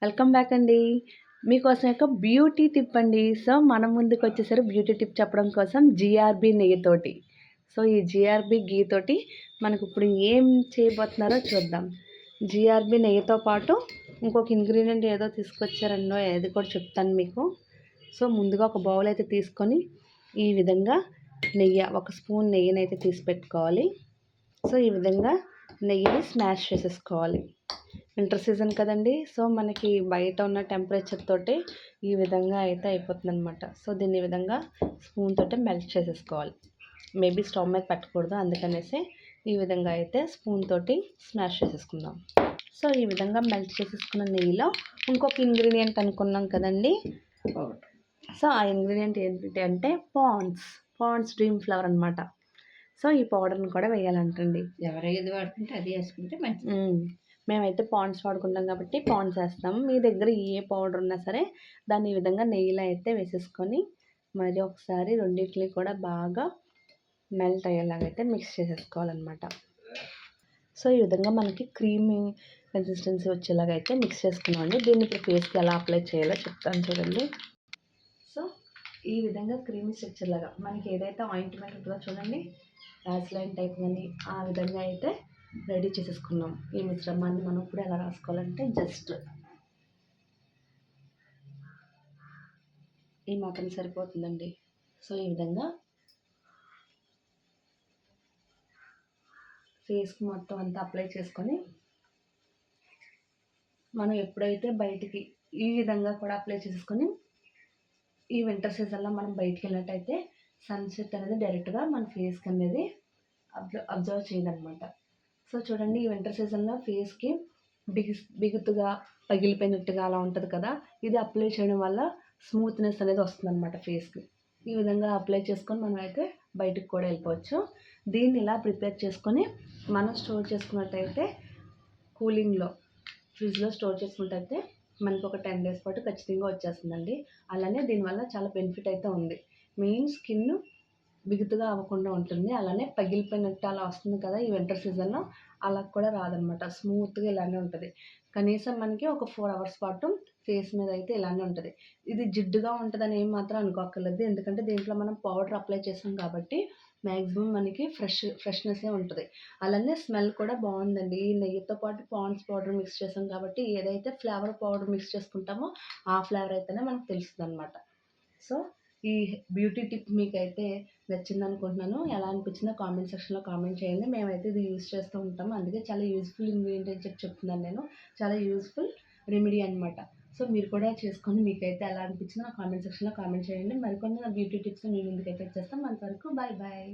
Welcome back అండి. మీకోసం ఒక బ్యూటీ టిప్ అండి. సో, మన ముందుకొచ్చేసారు బ్యూటీ టిప్ చెప్పడం కోసం జీఆర్‌బీ నెయ్యితోటి. సో, ఈ జీఆర్‌బీ ఘీ తోటి మనకిప్పుడు ఏం చేయబోతున్నారో చూద్దాం. జీఆర్‌బీ నెయ్యితో పాటు ఇంకొక ఇంగ్రీడియంట్ ఏదో తీసుకొచ్చారండోయ్! అది కూడా చెప్తాను మీకు. సో, ముందుగా ఒక బౌల్ అయితే తీసుకొని ఈ విధంగా ఒక స్పూన్ నెయ్యినైతే తీసి పెట్టుకోవాలి. సో, ఈ విధంగా నెయ్యిని స్మాష్ చేసేసుకోవాలి. వింటర్ సీజన్ కదండి. సో, మనకి బయట ఉన్న టెంపరేచర్ తోటి ఈ విధంగా అయితే అయిపోతుందనమాట. సో, దీన్ని ఈ విధంగా స్పూన్ తోటి మెల్ట్ చేసేసుకోవాలి. మేబీ స్టవ్ మీద పెట్టకూడదు, అందుకనేసి ఈ విధంగా అయితే స్పూన్ తోటి స్మాష్ చేసేసుకుందాం. సో, ఈ విధంగా మెల్ట్ చేసేసుకున్న నెయ్యిలో ఇంకొక ఇంగ్రీడియంట్ అనుకున్నాం కదండి. సో, ఆ ఇంగ్రీడియంట్ ఏంటి అంటే పాండ్స్ డ్రీమ్ ఫ్లవర్ అనమాట. సో, ఈ పౌడర్ని కూడా వేయాలంటండి. ఎవరేది వాడుకుంటే అది వేసుకుంటే మంచిది. మేమైతే పాండ్స్ వాడుకుంటాం కాబట్టి పాండ్స్ వేస్తాం. మీ దగ్గర ఏ పౌడర్ ఉన్నా సరే దాన్ని ఈ విధంగా నెయ్యిలో అయితే వేసేసుకొని మరి ఒకసారి రెండింటిని కూడా బాగా మెల్ట్ అయ్యేలాగైతే మిక్స్ చేసేసుకోవాలన్నమాట. సో, ఈ విధంగా మనకి క్రీమీ కన్సిస్టెన్సీ వచ్చేలాగా అయితే మిక్స్ చేసుకున్నామండి. దీన్ని ఇప్పుడు ఫేస్కి ఎలా అప్లై చేయాలో చెప్తాను చూడండి. సో, ఈ విధంగా క్రీమీ స్ట్రక్చర్ లాగా మనకి ఏదైతే ఆయింట్మెంట్ ఉంటుందో చూడండి, వ్యాస్లైన్ టైప్ కానీ ఆ విధంగా అయితే రెడీ చేసేసుకున్నాం. ఈ మిశ్రమాన్ని మనం ఇప్పుడు ఎలా రాసుకోవాలంటే జస్ట్ ఈ మాత్రం సరిపోతుందండి. సో, ఈ విధంగా ఫేస్కి మొత్తం అంతా అప్లై చేసుకొని మనం ఎప్పుడైతే బయటికి ఈ విధంగా కూడా అప్లై చేసుకొని ఈ వింటర్ సీజన్లో మనం బయటికి వెళ్ళినట్టయితే సన్సెట్ అనేది డైరెక్ట్గా మన ఫేస్కి అనేది అబ్జర్వ్ చేయదనమాట. సో, చూడండి ఈ వింటర్ సీజన్లో ఫేస్కి బిగుతుగా పగిలిపోయినట్టుగా అలా ఉంటుంది కదా, ఇది అప్లై చేయడం వల్ల స్మూత్నెస్ అనేది వస్తుందన్నమాట ఫేస్కి. ఈ విధంగా అప్లై చేసుకొని మనం అయితే బయటకు కూడా వెళ్ళిపోవచ్చు. దీన్ని ఇలా ప్రిపేర్ చేసుకొని మనం స్టోర్ చేసుకున్నట్టయితే కూలింగ్లో ఫ్రిడ్జ్లో స్టోర్ చేసుకున్నట్టయితే మనకు ఒక 10 days పాటు ఖచ్చితంగా వచ్చేస్తుందండి. అలానే దీనివల్ల చాలా బెనిఫిట్ అయితే ఉంది. మెయిన్ స్కిన్ బిగుతుగా అవ్వకుండా ఉంటుంది. అలానే పగిలిపోయినట్టు అలా వస్తుంది కదా ఈ వింటర్ సీజన్లో, అలా కూడా రాదనమాట. స్మూత్గా ఇలానే ఉంటుంది. కనీసం మనకి ఒక 4 hours పాటు ఫేస్ మీద అయితే ఇలానే ఉంటుంది. ఇది జిడ్డుగా ఉంటుందని ఏం మాత్రం అనుకోక్కర్లేదు. ఎందుకంటే దీంట్లో మనం పౌడర్ అప్లై చేసాం కాబట్టి మ్యాక్సిమం మనకి ఫ్రెష్నెస్సే ఉంటుంది. అలానే స్మెల్ కూడా బాగుందండి. ఈ నెయ్యితో పాటు పాండ్స్ పౌడర్ మిక్స్ చేసాం కాబట్టి ఏదైతే ఫ్లేవర్ పౌడర్ మిక్స్ చేసుకుంటామో ఆ ఫ్లేవర్ అయితేనే మనకు తెలుస్తుంది అనమాట. సో, ఈ బ్యూటీ టిప్ మీకైతే నచ్చిందనుకుంటున్నాను. ఎలా అనిపించిందో కామెంట్ సెక్షన్లో కామెంట్ చేయండి. మేమైతే ఇది యూజ్ చేస్తూ ఉంటాము. అందుకే చాలా యూజ్ఫుల్ ఇంగ్రీడియంట్ అని చెప్పి చెప్తున్నాను నేను. చాలా యూజ్ఫుల్ రెమెడీ అనమాట. సో, మీరు కూడా చేసుకొని మీకైతే ఎలా అనిపించిందో నా కామెంట్ సెక్షన్లో కామెంట్ చేయండి. మరికొన్ని నా బ్యూటీ టిప్స్ మీ ముందుకైతే వచ్చేస్తాం. అంతవరకు బాయ్ బాయ్.